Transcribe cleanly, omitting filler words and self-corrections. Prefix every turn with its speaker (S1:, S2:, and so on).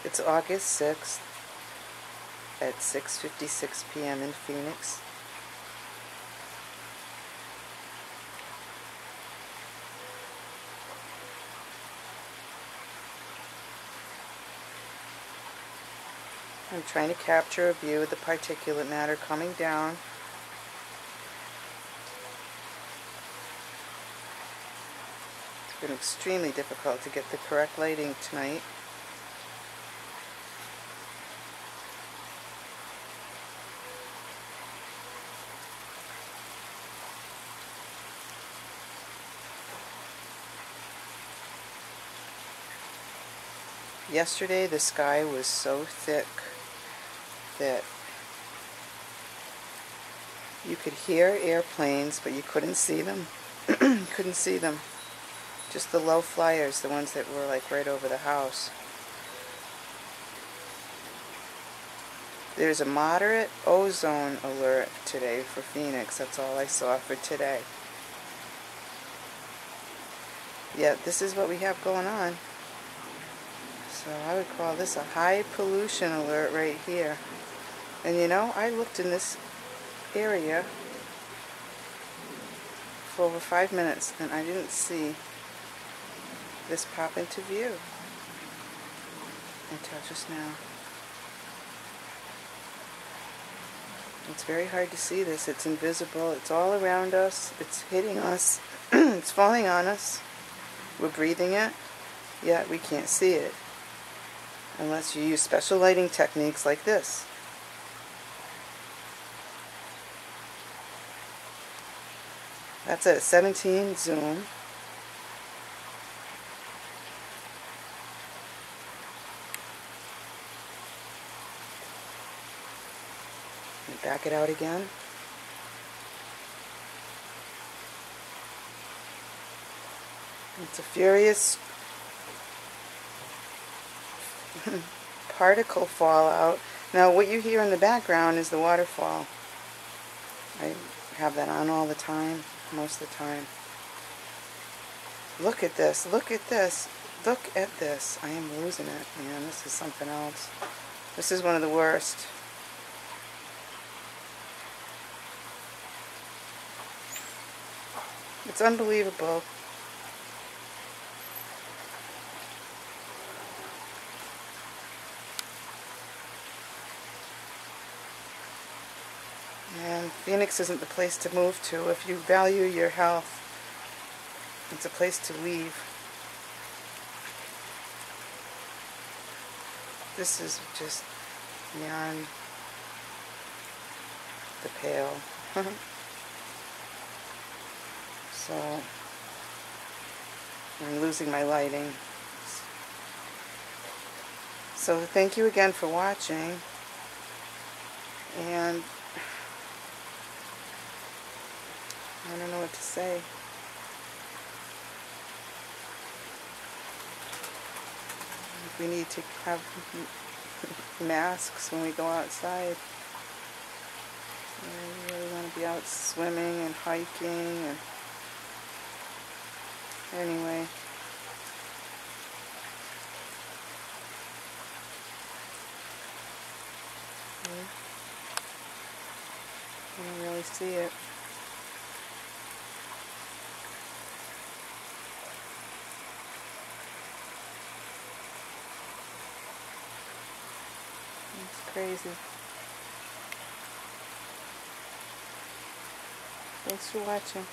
S1: It's August 6th at 6:56 p.m. in Phoenix. I'm trying to capture a view of the particulate matter coming down. It's been extremely difficult to get the correct lighting tonight. Yesterday the sky was so thick that you could hear airplanes, but you couldn't see them. You couldn't see them. Just the low flyers, the ones that were like right over the house. There's a moderate ozone alert today for Phoenix. That's all I saw for today. Yeah, this is what we have going on. So I would call this a high pollution alert right here. And you know, I looked in this area for over 5 minutes and I didn't see this pop into view until just now. It's very hard to see this. It's invisible. It's all around us. It's hitting us. It's falling on us. We're breathing it, yet we can't see it unless you use special lighting techniques like this. That's a 17 zoom. Back it out again. It's a furious particle fallout. Now what you hear in the background is the waterfall. I have that on all the time, most of the time. Look at this, look at this, look at this. I am losing it, man. This is something else. This is one of the worst. It's unbelievable. And Phoenix isn't the place to move to. If you value your health, it's a place to leave. This is just beyond the pale. So I'm losing my lighting. So thank you again for watching, and I don't know what to say. We need to have masks when we go outside. We really want to be out swimming and hiking and anyway. I don't really see it. It's crazy. Thanks for watching.